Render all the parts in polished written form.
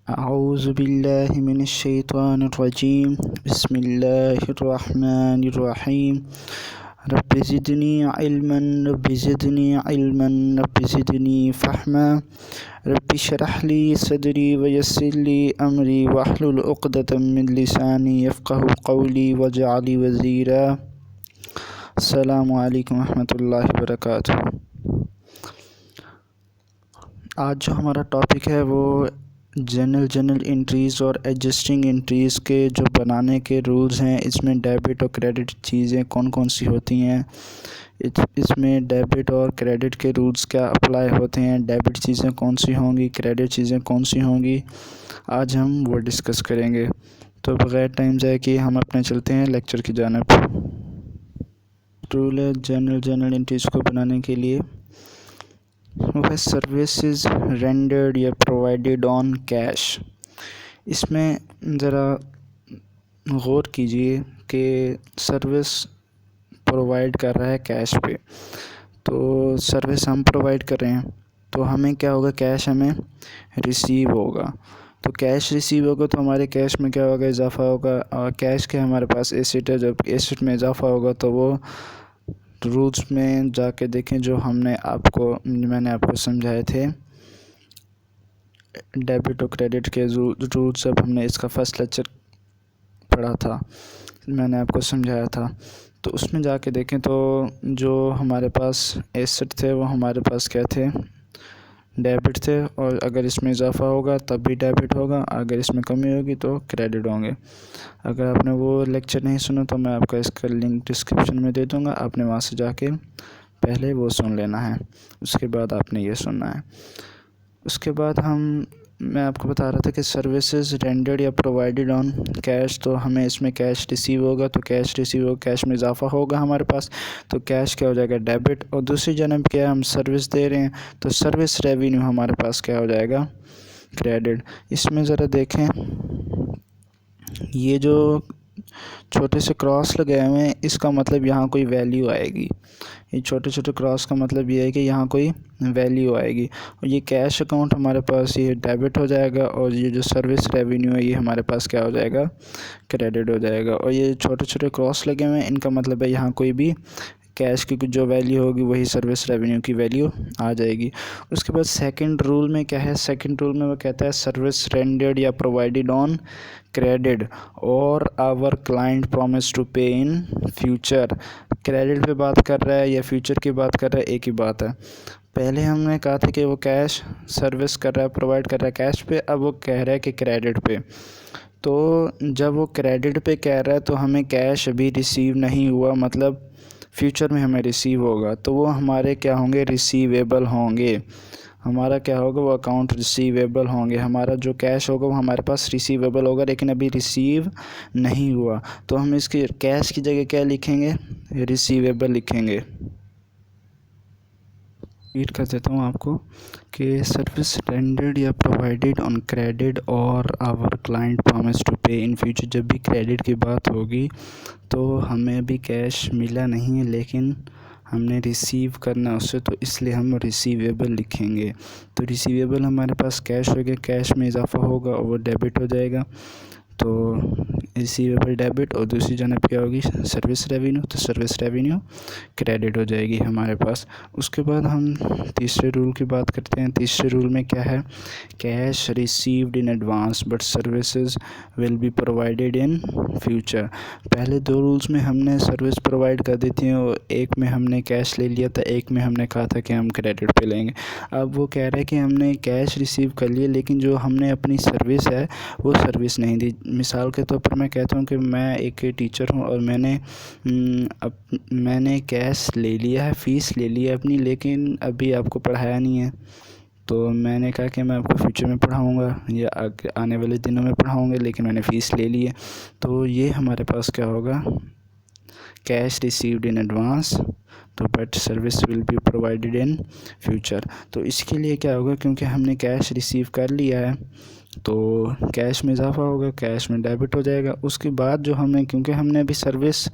अऊज़ु बिल्लाहि मिनश्शैतानिर्रजीम बिस्मिल्लाहिर्रहमानिर्रहीम rabbi ज़िदनी इल्मन rabbi ज़िदनी इल्मन rabbi ज़िदनी फ़हमा rabbi इश्रह ली सदरी वयस्सिर ली अमरी वहलुल उक़दतम मिन लिसानी यफ़क़हू क़ौली वजअल ली वज़ीरा। अस्सलामु अलैकुम रहमतुल्लाहि व बरकातुहू। आज जो हमारा टॉपिक है वो जनरल एंट्रीज़ और एडजस्टिंग एंट्रीज़ के जो बनाने के रूल्स हैं, इसमें डेबिट और क्रेडिट चीज़ें कौन कौन सी होती हैं, इसमें डेबिट और क्रेडिट के रूल्स क्या अप्लाई होते हैं, डेबिट चीज़ें कौन सी होंगी, क्रेडिट चीज़ें कौन सी होंगी, आज हम वो डिस्कस करेंगे। तो बग़ैर टाइम ज़ाया किए हम अपने चलते हैं लेक्चर की जानिब। रूल है जनरल एंट्रीज़ को बनाने के लिए वो है सर्विसेज रेंडर्ड या प्रोवाइडेड ऑन कैश। इसमें ज़रा गौर कीजिए कि सर्विस प्रोवाइड कर रहा है कैश पे, तो सर्विस हम प्रोवाइड कर रहे हैं तो हमें क्या होगा, कैश हमें रिसीव होगा। तो कैश रिसीव होगा तो हमारे कैश में क्या होगा, इजाफ़ा होगा। और कैश के हमारे पास एसेट है, जब एसेट में इजाफ़ा होगा तो वो रूल्स में जाके देखें जो मैंने आपको समझाए थे डेबिट और क्रेडिट के रूल्स। जब हमने इसका फर्स्ट लेक्चर पढ़ा था, मैंने आपको समझाया था, तो उसमें जाके देखें तो जो हमारे पास एसेट थे वो हमारे पास क्या थे, डेबिट थे। और अगर इसमें इजाफ़ा होगा तब भी डेबिट होगा, अगर इसमें कमी होगी तो क्रेडिट होंगे। अगर आपने वो लेक्चर नहीं सुना तो मैं आपका इसका लिंक डिस्क्रिप्शन में दे दूँगा, आपने वहाँ से जाके पहले वो सुन लेना है, उसके बाद आपने ये सुनना है। उसके बाद मैं आपको बता रहा था कि सर्विसेज रेंडर्ड या प्रोवाइडेड ऑन कैश, तो हमें इसमें कैश रिसीव होगा, तो कैश रिसीव होगा, कैश में इजाफ़ा होगा हमारे पास, तो कैश क्या हो जाएगा, डेबिट। और दूसरी जानब क्या, हम सर्विस दे रहे हैं तो सर्विस रेवेन्यू हमारे पास क्या हो जाएगा, क्रेडिट। इसमें ज़रा देखें, ये जो छोटे से क्रॉस लगाए हुए हैं, इसका मतलब यहाँ कोई वैल्यू आएगी। ये छोटे छोटे क्रॉस का मतलब ये है कि यहाँ कोई वैल्यू आएगी। और ये कैश अकाउंट हमारे पास ये डेबिट हो जाएगा, और ये जो सर्विस रेवेन्यू है ये हमारे पास क्या हो जाएगा, क्रेडिट हो जाएगा। और ये छोटे छोटे क्रॉस लगे हुए हैं, इनका मतलब है यहाँ कोई भी कैश की जो वैल्यू होगी वही सर्विस रेवेन्यू की वैल्यू आ जाएगी। उसके बाद सेकंड रूल में क्या है, सेकंड रूल में वो कहता है सर्विस रेंडर्ड या प्रोवाइडेड ऑन क्रेडिट और आवर क्लाइंट प्रॉमिस टू पे इन फ्यूचर। क्रेडिट पे बात कर रहा है या फ्यूचर की बात कर रहा है, एक ही बात है। पहले हमने कहा था कि वो कैश सर्विस कर रहा है, प्रोवाइड कर रहा है कैश पे, अब वो कह रहा है कि क्रेडिट पे। तो जब वो क्रेडिट पे कह रहा है तो हमें कैश अभी रिसीव नहीं हुआ, मतलब फ्यूचर में हमें रिसीव होगा, तो वो हमारे क्या होंगे, रिसीवेबल होंगे। हमारा क्या होगा, वो अकाउंट रिसीवेबल होंगे। हमारा जो कैश होगा वो हमारे पास रिसीवेबल होगा, लेकिन अभी रिसीव नहीं हुआ, तो हम इसकी कैश की जगह क्या लिखेंगे, रिसीवेबल लिखेंगे। रीड कर देता हूँ आपको कि सर्विस रेंडर्ड या प्रोवाइडेड ऑन क्रेडिट और आवर क्लाइंट प्रॉमिस टू पे इन फ्यूचर। जब भी क्रेडिट की बात होगी तो हमें अभी कैश मिला नहीं है, लेकिन हमने रिसीव करना है उससे, तो इसलिए हम रिसीवेबल लिखेंगे। तो रिसीवेबल हमारे पास कैश हो गया, कैश में इजाफ़ा होगा और वो डेबिट हो जाएगा, तो रिसीवेबल डेबिट। और दूसरी जानब क्या होगी, सर्विस रेवेन्यू, तो सर्विस रेवेन्यू क्रेडिट हो जाएगी हमारे पास। उसके बाद हम तीसरे रूल की बात करते हैं। तीसरे रूल में क्या है, cash received in advance but services will be provided in future. पहले दो रूल्स में हमने सर्विस प्रोवाइड कर दी थी, और एक में हमने कैश ले लिया था, एक में हमने कहा था कि हम क्रेडिट पे लेंगे। अब वो कह रहा है कि हमने कैश रिसीव कर लिया, लेकिन जो हमने अपनी सर्विस है वो सर्विस नहीं दी। मिसाल के तौर पर मैं कहता हूँ कि मैं एक टीचर हूँ और मैंने कैश ले लिया है, फ़ीस ले ली है अपनी, लेकिन अभी आपको पढ़ाया नहीं है। तो मैंने कहा कि मैं आपको फ्यूचर में पढ़ाऊँगा या आने वाले दिनों में पढ़ाऊँगा, लेकिन मैंने फ़ीस ले ली है। तो ये हमारे पास क्या होगा, कैश रिसीव्ड इन एडवांस तो but service will be provided in future. तो इसके लिए क्या होगा, क्योंकि हमने कैश रिसीव कर लिया है तो कैश में इजाफ़ा होगा, कैश में डेबिट हो जाएगा। उसके बाद जो क्योंकि हमने अभी सर्विस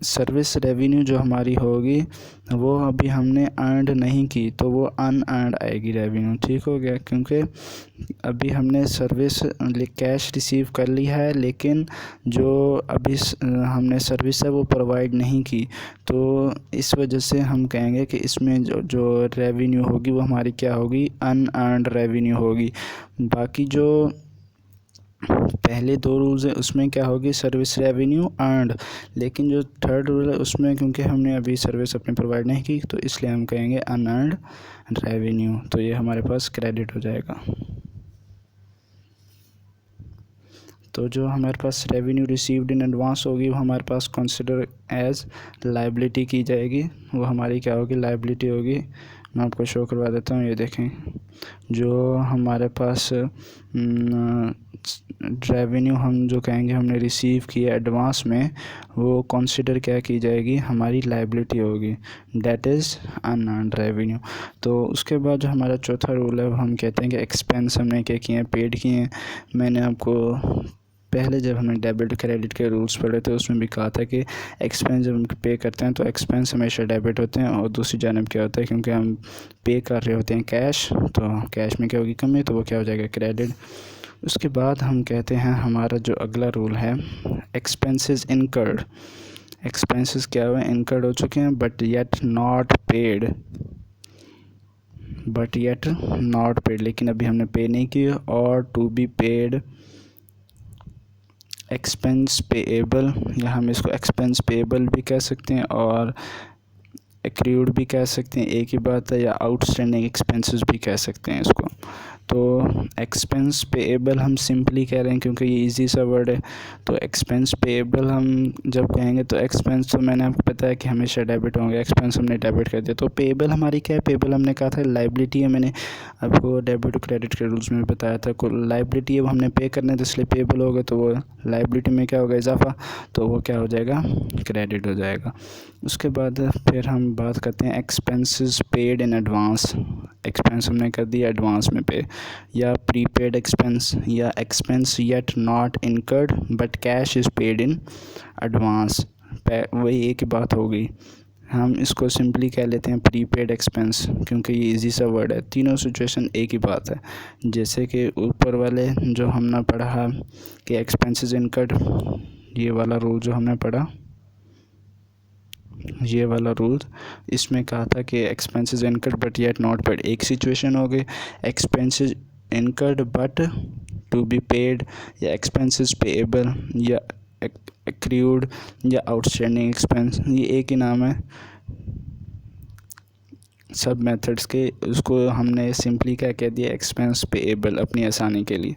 सर्विस रेवेन्यू जो हमारी होगी वो अभी हमने अर्नड नहीं की, तो वो अनअर्नड आएगी रेवेन्यू। ठीक हो गया, क्योंकि अभी हमने सर्विस कैश रिसीव कर लिया है, लेकिन जो अभी हमने सर्विस है वो प्रोवाइड नहीं की, तो इस वजह से हम कहेंगे कि इसमें जो रेवेन्यू होगी वो हमारी क्या होगी, अनअर्नड रेवेन्यू होगी। बाकी जो पहले दो रूल्स हैं उसमें क्या होगी, सर्विस रेवेन्यू अर्नड, लेकिन जो थर्ड रूल है उसमें क्योंकि हमने अभी सर्विस अपनी प्रोवाइड नहीं की, तो इसलिए हम कहेंगे अनअर्नड रेवेन्यू, तो ये हमारे पास क्रेडिट हो जाएगा। तो जो हमारे पास रेवेन्यू रिसीव्ड इन एडवांस होगी वो हमारे पास कंसिडर एज लायबिलिटी की जाएगी, वो हमारी क्या होगी, लायबिलिटी होगी। मैं आपको शो करवा देता हूँ, ये देखें, जो हमारे पास रेवेन्यू हम जो कहेंगे हमने रिसीव किया एडवांस में, वो कंसिडर क्या की जाएगी, हमारी लायबिलिटी होगी, डेट इज़ अनअर्न्ड रेवेन्यू। तो उसके बाद जो हमारा चौथा रूल है वो हम कहते हैं कि एक्सपेंस हमने क्या किए हैं, पेड किए हैं। मैंने आपको पहले जब हमने डेबिट क्रेडिट के रूल्स पढ़े थे उसमें भी कहा था कि एक्सपेंस जब हम पे करते हैं तो एक्सपेंस हमेशा डेबिट होते हैं, और दूसरी जानब क्या होता है, क्योंकि हम पे कर रहे होते हैं कैश, तो कैश में क्या होगी, कमी, तो वो क्या हो जाएगा, क्रेडिट। उसके बाद हम कहते हैं हमारा जो अगला रूल है, एक्सपेंसेस इनकर्ड। एक्सपेंसेस क्या हुए, इनकर्ड हो चुके हैं बट येट नॉट पेड, लेकिन अभी हमने पे नहीं किया, और to be paid expense payable, या हम इसको एक्सपेंस पेएबल भी कह सकते हैं और एक्रूड भी कह सकते हैं, एक ही बात है, या आउटस्टैंडिंग एक्सपेंसेस भी कह सकते हैं इसको। तो एक्सपेंस पेएबल हम सिंपली कह रहे हैं क्योंकि ये इजी सा वर्ड है, तो एक्सपेंस पेएबल हम जब कहेंगे तो एक्सपेंस तो मैंने आपको बताया कि हमेशा डेबिट होंगे, एक्सपेंस हमने डेबिट कर दिया, तो पेएबल हमारी क्या है, पेएबल हमने कहा था लायबिलिटी है, मैंने आपको डेबिट क्रेडिट के रूल्स में बताया था, लायबिलिटी है वो हमने पे करना है, तो इसलिए पेएबल हो गए, तो वो लायबिलिटी में क्या होगा, इजाफा, तो वो क्या हो जाएगा, क्रेडिट हो जाएगा। उसके बाद फिर हम बात करते हैं expenses paid in advance. Expense हमने कर दिया एडवांस में पे, या प्रीपेड एक्सपेंस, या expense yet not incurred but cash is paid in advance, वही एक ही बात हो गई। हम इसको सिंपली कह लेते हैं प्रीपेड एक्सपेंस, क्योंकि ये इजी सा वर्ड है, तीनों सिचुएशन एक ही बात है। जैसे कि ऊपर वाले जो हमने पढ़ा कि एक्सपेंसेस इनकर्ड, ये वाला रूल जो हमने पढ़ा, ये वाला रूल, इसमें कहा था कि expenses incurred but yet not paid, एक सिचुएशन हो गई, expenses incurred but to be paid, या एक्सपेंसेस पेएबल, या एक्रूड, या आउटस्टैंडिंग एक्सपेंस, ये एक ही नाम है सब मेथड्स के, उसको हमने सिंपली क्या कह दिया, एक्सपेंस पेएबल, अपनी आसानी के लिए।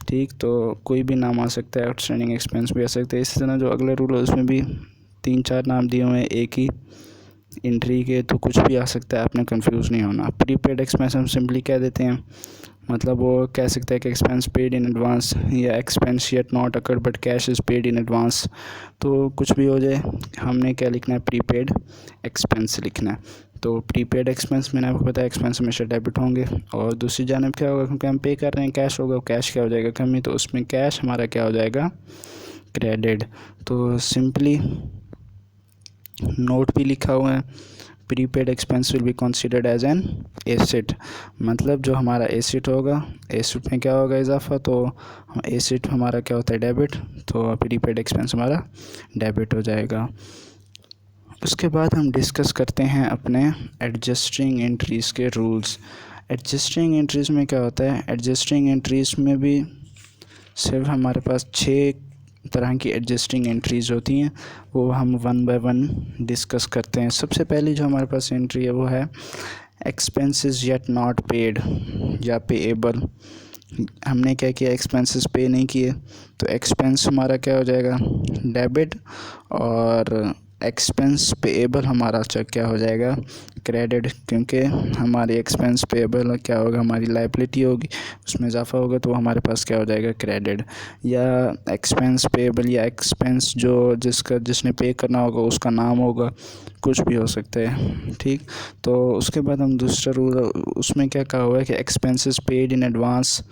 ठीक, तो कोई भी नाम आ सकता है, आउटस्टैंडिंग एक्सपेंस भी आ सकता है। इसी तरह जो अगला रूल है उसमें भी 3-4 नाम दिए हुए हैं एक ही एंट्री के, तो कुछ भी आ सकता है, आपने कंफ्यूज नहीं होना। प्रीपेड एक्सपेंस हम सिंपली कह देते हैं, मतलब वो कह सकता है कि एक्सपेंस पेड इन एडवांस, या expense yet not occurred but cash is paid in advance, तो कुछ भी हो जाए, हमने क्या लिखना है, प्रीपेड एक्सपेंस लिखना है। तो प्रीपेड एक्सपेंस मैंने आपको बताया, एक्सपेंस हमेशा डेबिट होंगे, और दूसरी जानब क्या होगा, क्योंकि हम पे कर रहे हैं कैश होगा, कैश क्या हो जाएगा, कमी, तो उसमें कैश हमारा क्या हो जाएगा, क्रेडिट। तो सिंपली नोट भी लिखा हुआ है, prepaid expense will be considered as an asset, मतलब जो हमारा एसेट होगा, एसेट में क्या होगा, इजाफा, तो एसेट हमारा क्या होता है, डेबिट, तो प्रीपेड एक्सपेंस हमारा डेबिट हो जाएगा। उसके बाद हम डिस्कस करते हैं अपने एडजस्टिंग एंट्रीज़ के रूल्स। एडजस्टिंग एंट्रीज़ में क्या होता है, एडजस्टिंग एंट्रीज़ में भी सिर्फ हमारे पास 6 तरह की एडजस्टिंग एंट्रीज़ होती हैं, वो हम 1 बाय 1 डिस्कस करते हैं। सबसे पहली जो हमारे पास एंट्री है वो है एक्सपेंसेस येट नॉट पेड, या पेएबल। हमने क्या किया, एक्सपेंसेस पे नहीं किए, तो एक्सपेंस हमारा क्या हो जाएगा, डेबिट, और एक्सपेंस पेएबल हमारा क्या हो जाएगा, क्रेडिट, क्योंकि हमारी एक्सपेंस पेएबल क्या होगा, हमारी लायबिलिटी होगी, उसमें इजाफा होगा तो हमारे पास क्या हो जाएगा, क्रेडिट। या एक्सपेंस पेएबल या एक्सपेंस जो जिसने पे करना होगा उसका नाम होगा, कुछ भी हो सकता है, ठीक। तो उसके बाद हम दूसरा रूल उसमें क्या कहा हुआ है कि expenses paid in advance,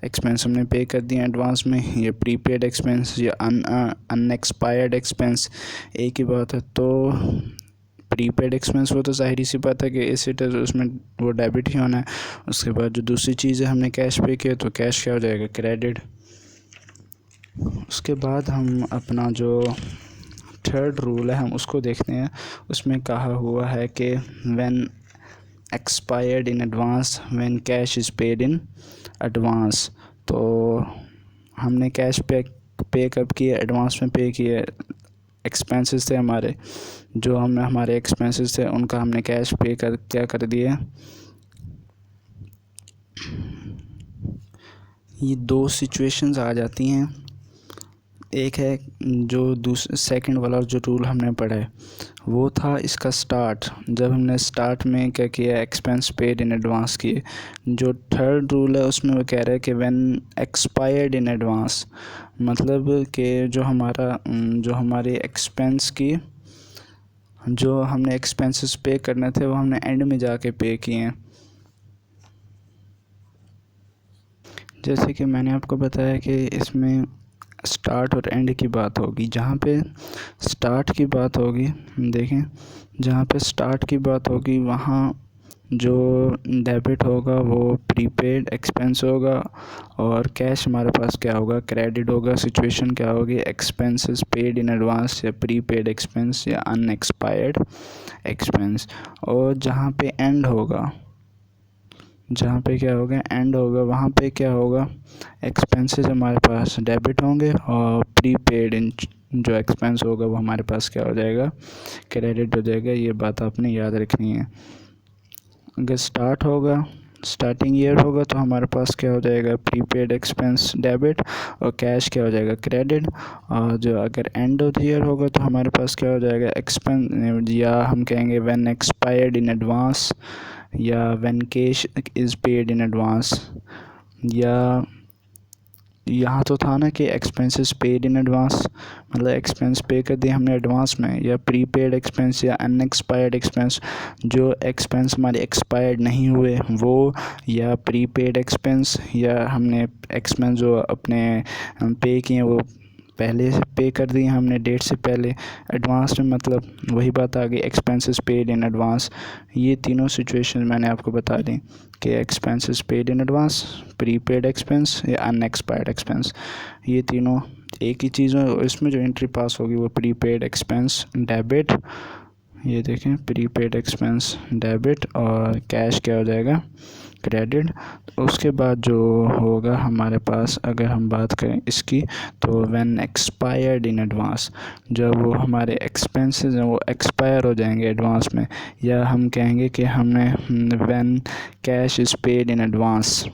expense हमने पे कर दिया एडवांस में, ये प्रीपेड एक्सपेंस या अनएक्सपायर्ड एक्सपेंस एक ही बात है। तो प्रीपेड एक्सपेंस वो तो ज़ाहिर सी बात है कि एसेट है तो उसमें वो डेबिट ही होना है। उसके बाद जो दूसरी चीज़ है हमने कैश पे किया तो कैश क्या हो जाएगा, क्रेडिट। उसके बाद हम अपना जो थर्ड रूल है हम उसको देखते हैं। उसमें कहा हुआ है कि when expired in advance when cash is paid in advance. तो हमने कैश पे कब किए, एडवांस में पे किए, एक्सपेंसेस थे हमारे, जो हमने हमारे एक्सपेंसेस थे उनका हमने कैश पे कर क्या कर दिया। ये दो सिचुएशंस आ जाती हैं। एक है जो सेकंड वाला जो रूल हमने पढ़ा है वो था इसका स्टार्ट, जब हमने स्टार्ट में क्या किया, एक्सपेंस पेड इन एडवांस किए। जो थर्ड रूल है उसमें वो कह रहा है कि व्हेन एक्सपायर्ड इन एडवांस, मतलब कि जो हमारे एक्सपेंस की जो हमने एक्सपेंसेस पे करने थे वो हमने एंड में जाके पे किए हैं। जैसे कि मैंने आपको बताया कि इसमें स्टार्ट और एंड की बात होगी। जहाँ पे स्टार्ट की बात होगी, देखें, जहाँ पे स्टार्ट की बात होगी वहाँ जो डेबिट होगा वो प्रीपेड एक्सपेंस होगा और कैश हमारे पास क्या होगा, क्रेडिट होगा। सिचुएशन क्या होगी, एक्सपेंसेस पेड इन एडवांस या प्रीपेड एक्सपेंस या अनएक्सपायर्ड एक्सपेंस। और जहाँ पे एंड होगा, जहाँ पे क्या होगा, एंड होगा, वहाँ पे क्या होगा, एक्सपेंसेस हमारे पास डेबिट होंगे और प्रीपेड जो एक्सपेंस होगा वो हमारे पास क्या हो जाएगा, क्रेडिट हो जाएगा। ये बात आपने याद रखनी है। अगर स्टार्टिंग ईयर होगा तो हमारे पास क्या हो जाएगा, प्रीपेड एक्सपेंस डेबिट और कैश क्या हो जाएगा, क्रेडिट। और जो अगर एंड ऑफ द ईयर होगा तो हमारे पास क्या हो जाएगा, एक्सपेंस, या हम कहेंगे व्हेन एक्सपायर्ड इन एडवांस या when cash is paid in advance. या यहाँ तो था ना कि एक्सपेंसेस पेड इन एडवांस, मतलब एक्सपेंस पे कर दिए हमने एडवांस में, या प्रीपेड एक्सपेंस या अनएक्सपायर्ड एक्सपेंस, जो एक्सपेंस हमारे एक्सपायर्ड नहीं हुए वो, या प्रीपेड एक्सपेंस, या हमने एक्सपेंस जो अपने पे किए वो पहले से पे कर दिए हमने डेट से पहले एडवांस में, मतलब वही बात आ गई, एक्सपेंसेस पेड इन एडवांस। ये तीनों सिचुएशन मैंने आपको बता दी कि expenses paid in advance, prepaid expense या अनएक्सपायर्ड एक्सपेंस, ये तीनों एक ही चीज़ है। इसमें जो एंट्री पास होगी वो प्रीपेड एक्सपेंस डेबिट, ये देखें, प्रीपेड एक्सपेंस डेबिट और कैश क्या हो जाएगा, क्रेडिट। उसके बाद जो होगा हमारे पास, अगर हम बात करें इसकी, तो व्हेन एक्सपायर्ड इन एडवांस, जब वो हमारे एक्सपेंसेस हैं वो एक्सपायर हो जाएंगे एडवांस में, या हम कहेंगे कि हमने when cash is paid in advance,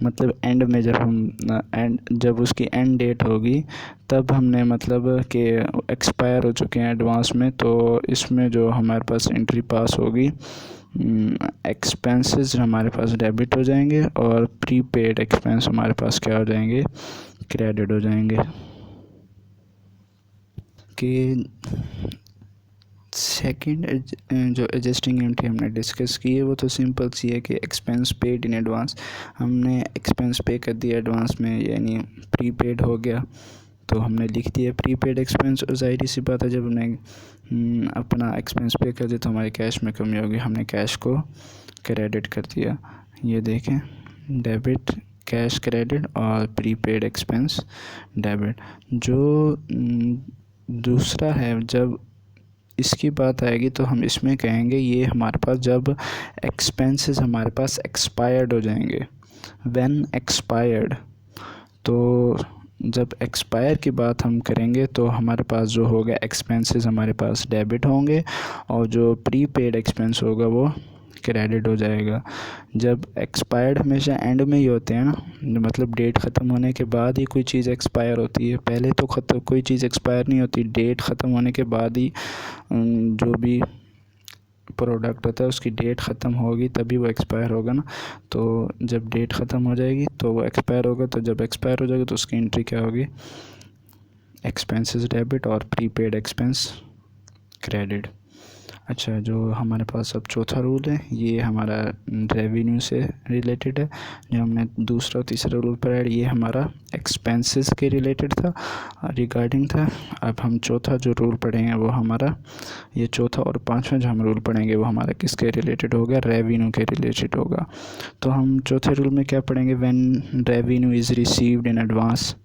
मतलब एंड में जब उसकी एंड डेट होगी तब हमने मतलब कि एक्सपायर हो चुके हैं एडवांस में, तो इसमें जो हमारे पास एंट्री पास होगी, एक्सपेंसेस हमारे पास डेबिट हो जाएंगे और प्रीपेड एक्सपेंस हमारे पास क्या हो जाएंगे, क्रेडिट हो जाएंगे। कि सेकंड जो एडजस्टिंग एंट्री हमने डिस्कस की है वो तो सिंपल सी है कि एक्सपेंस पेड इन एडवांस, हमने एक्सपेंस पे कर दिया एडवांस में, यानी प्रीपेड हो गया तो हमने लिख दिया प्रीपेड एक्सपेंस। और ज़ाहिर सी बात है जब हमने अपना एक्सपेंस पे कर दिया तो हमारे कैश में कमी होगी, हमने कैश को क्रेडिट कर दिया। ये देखें, डेबिट कैश क्रेडिट और प्रीपेड एक्सपेंस डेबिट। जो दूसरा है, जब इसकी बात आएगी तो हम इसमें कहेंगे ये हमारे पास जब एक्सपेंसेस हमारे पास एक्सपायर्ड हो जाएंगे, व्हेन एक्सपायर्ड। तो जब एक्सपायर की बात हम करेंगे तो हमारे पास जो होगा एक्सपेंसेस हमारे पास डेबिट होंगे और जो प्रीपेड एक्सपेंस होगा वो क्रेडिट हो जाएगा। जब एक्सपायर्ड हमेशा एंड में ही होते हैं ना, मतलब डेट ख़त्म होने के बाद ही कोई चीज़ एक्सपायर होती है, पहले तो कोई चीज़ एक्सपायर नहीं होती, डेट ख़त्म होने के बाद ही जो भी प्रोडक्ट होता है उसकी डेट ख़त्म होगी तभी वो एक्सपायर होगा ना। तो जब डेट ख़त्म हो जाएगी तो वो एक्सपायर होगा, तो जब एक्सपायर हो जाएगा तो उसकी एंट्री क्या होगी, एक्सपेंसेस डेबिट और प्रीपेड एक्सपेंस क्रेडिट। अच्छा, जो हमारे पास अब चौथा रूल है ये हमारा रेवेन्यू से रिलेटेड है। जो हमने दूसरा तीसरा रूल पढ़ा है ये हमारा एक्सपेंसेस के रिलेटेड था, रिगार्डिंग था। अब हम चौथा जो रूल पढ़ेंगे वो हमारा, ये चौथा और पांचवा जो हम रूल पढ़ेंगे वो हमारा किसके रिलेटेड होगा, रेवेन्यू के रिलेटेड होगा। तो हम चौथे रूल में क्या पढ़ेंगे, when revenue is received in advance.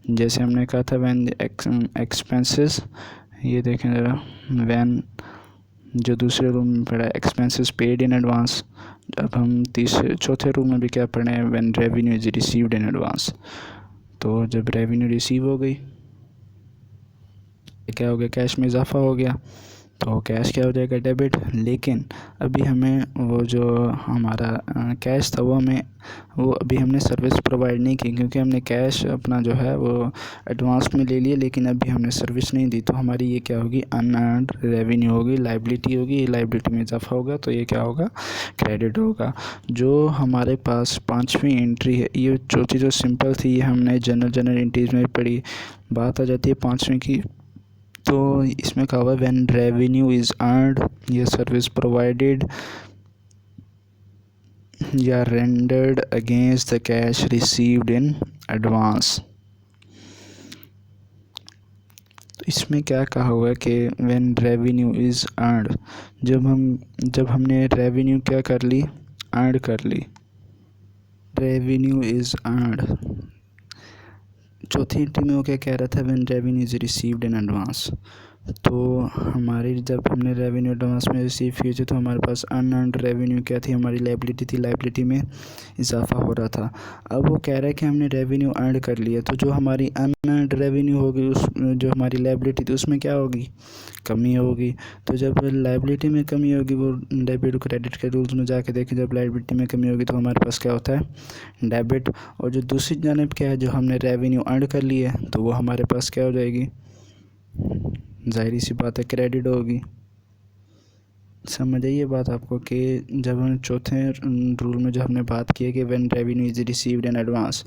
जैसे हमने कहा था व्हेन एक्सपेंसेस, ये देखें ज़रा, व्हेन जो दूसरे रूम में पढ़ा है एक्सपेंसेस पेड इन एडवांस। अब हम चौथे रूम में भी क्या पढ़े हैं, when revenue is received in advance. तो जब रेवेन्यू रिसीव हो गई क्या हो गया, कैश में इजाफा हो गया, तो कैश क्या हो जाएगा, डेबिट। लेकिन अभी हमें वो जो हमारा कैश था वो अभी हमने सर्विस प्रोवाइड नहीं की, क्योंकि हमने कैश अपना जो है वो एडवांस में ले लिया लेकिन अभी हमने सर्विस नहीं दी। तो हमारी ये क्या होगी, अनअर्न्ड रेवेन्यू होगी, लाइबिलिटी होगी। ये लाइबिलिटी में इजाफा होगा तो ये क्या होगा, क्रेडिट होगा। जो हमारे पास पाँचवीं एंट्री है, ये चौथी जो सिंपल थी ये हमने जनरल एंट्रीज में पढ़ी। बात आ जाती है पाँचवीं की, तो इसमें कहा हुआ व्हेन रेवेन्यू इज़ अर्नड या सर्विस प्रोवाइडेड या rendered against the cash received in advance. तो इसमें क्या कहा हुआ है कि व्हेन रेवेन्यू इज़ अर्नड, जब हमने रेवेन्यू क्या कर ली, अर्न कर ली, रेवेन्यू इज़ अर्नड। चौथी एंट्री में वो क्या कह रहा था, when revenue is received in advance. तो हमारी जब हमने रेवेन्यू एडवांस में रिसीव किए थे तो हमारे पास अनअर्न्ड रेवेन्यू क्या थी, हमारी लाइबिलिटी थी, लाइबिलिटी में इजाफा हो रहा था। अब वो कह रहा है कि हमने रेवेन्यू अर्न कर लिया, तो जो हमारी अनअर्न्ड रेवेन्यू होगी उस जो हमारी लाइबिलिटी थी उसमें क्या होगी, कमी होगी। तो जब लाइबिलिटी में कमी होगी, वो डेबिट क्रेडिट के रूल्स में जाके देखें, जब लाइबिलिटी में कमी होगी तो हमारे पास क्या होता है, डेबिट। और जो दूसरी जानब क्या है, जो हमने रेवेन्यू अर्न कर लिया है तो वो हमारे पास क्या हो जाएगी, ज़ाहिर सी बात है, क्रेडिट होगी। समझ आइए बात आपको कि जब हम चौथे रूल में जो हमने बात की है कि when revenue is received in advance,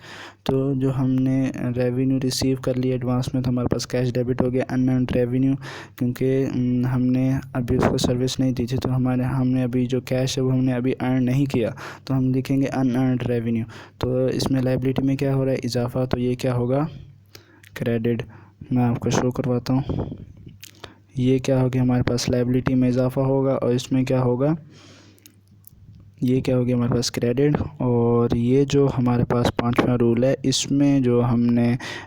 तो जो हमने रेवेन्यू रिसीव कर लिया एडवांस में तो हमारे पास कैश डेबिट हो गया। अनअर्न्ड रेवेन्यू, क्योंकि हमने अभी उसको सर्विस नहीं दी थी तो हमने अभी जो कैश है वो हमने अभी अर्न नहीं किया, तो हम लिखेंगे अनअर्न्ड रेवेन्यू। तो इसमें लाइबिलिटी में क्या हो रहा है, इजाफा, तो ये क्या होगा, क्रेडिट। मैं आपको शो करवाता हूँ, ये क्या होगा, हमारे पास लाइबिलिटी में इजाफा होगा और इसमें क्या होगा, ये क्या हो गया हमारे पास, क्रेडिट। और ये जो हमारे पास पांचवा रूल है इसमें जो हमने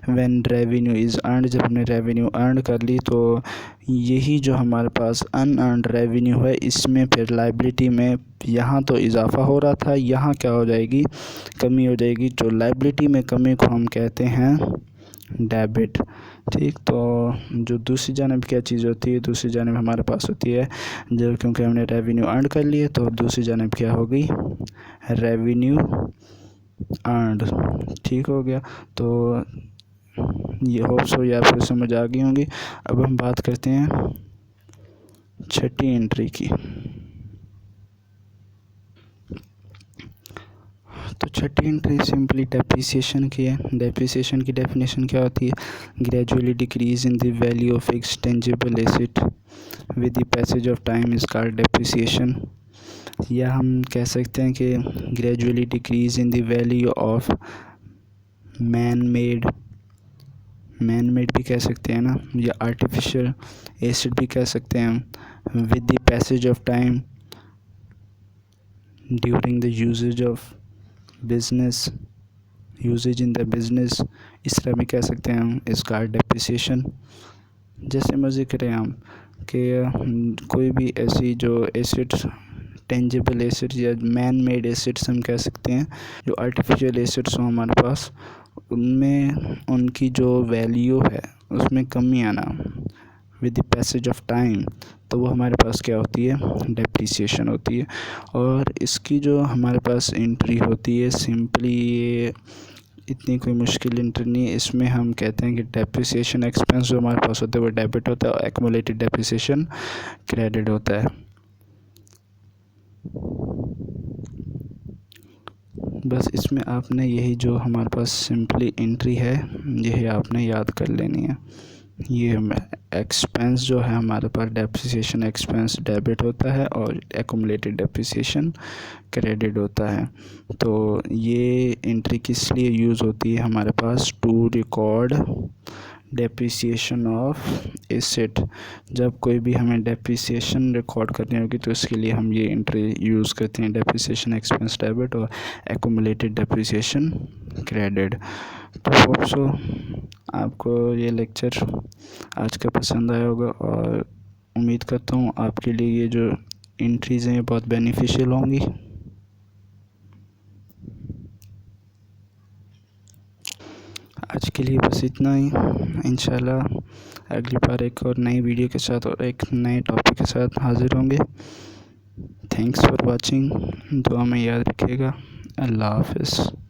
व्हेन रेवेन्यू इज़ अर्नड, जब हमने रेवेन्यू अर्न कर ली तो यही जो हमारे पास अनअर्न्ड रेवेन्यू है इसमें फिर लाइबिलिटी में यहाँ तो इजाफा हो रहा था, यहाँ क्या हो जाएगी, कमी हो जाएगी। जो लाइबिलिटी में कमी को हम कहते हैं डेबिट। ठीक, तो जो दूसरी जानब क्या चीज़ होती है, दूसरी जानब हमारे पास होती है जब, क्योंकि हमने रेवेन्यू अर्न कर लिए तो दूसरी जानब क्या होगी, रेवेन्यू अर्नड। ठीक हो गया, तो ये होप सो ये आपको समझ आ गई होंगी। अब हम बात करते हैं छठी एंट्री की। तो छठी एंट्री सिंपली डेप्रिसिएशन की है। डेप्रिसिएशन की डेफिनेशन क्या होती है, gradually decrease in the value of fixed tangible asset with the passage of time is called depreciation. या हम कह सकते हैं कि gradually decrease in the value of man made भी कह सकते हैं ना, या आर्टिफिशियल एसेट भी कह सकते हैं हम, with the passage of time during the usage of business, usage in the business, इस तरह भी कह सकते हैं हम, इस का डेप्रिसिएशन। जैसे मर्जी करें हम कि कोई भी ऐसी जो एसेट्स, टेंजिबल एसेट्स या मैन मेड एसेट्स हम कह सकते हैं, जो आर्टिफिशियल एसेट्स हों हमारे पास, उनमें उनकी जो वैल्यू है उसमें कमी आना, with the passage of time, तो वो हमारे पास क्या होती है, डेप्रिसिएशन होती है। और इसकी जो हमारे पास एंट्री होती है, सिंपली ये इतनी कोई मुश्किल एंट्री नहीं है। इसमें हम कहते हैं कि डेप्रिसिएशन एक्सपेंस जो हमारे पास होता है वो डेबिट होता है और एक्यूमुलेटेड डेप्रिसिएशन क्रेडिट होता है। बस इसमें आपने यही जो हमारे पास सिंपली एंट्री है यही आपने याद कर लेनी है। ये एक्सपेंस जो है हमारे पास, डेप्रिसिएशन एक्सपेंस डेबिट होता है और एक्यूमुलेटेड डेप्रिसिएशन क्रेडिट होता है। तो ये एंट्री किस लिए यूज़ होती है हमारे पास, to record depreciation of asset. जब कोई भी हमें डेप्रिसिएशन रिकॉर्ड करनी होगी तो इसके लिए हम ये एंट्री यूज़ करते हैं, डेप्रिसिएशन एक्सपेंस डेबिट और एक्यूमुलेटेड डेप्रिसिएशन क्रेडिट। तो होप सो आपको ये लेक्चर आज का पसंद आया होगा और उम्मीद करता हूँ आपके लिए ये जो एंट्रीज़ हैं बहुत बेनिफिशियल होंगी। आज के लिए बस इतना ही। इंशाल्लाह अगली बार एक और नई वीडियो के साथ और एक नए टॉपिक के साथ हाज़िर होंगे। Thanks for watching. दुआ में याद रखिएगा। अल्लाह हाफ़िज़।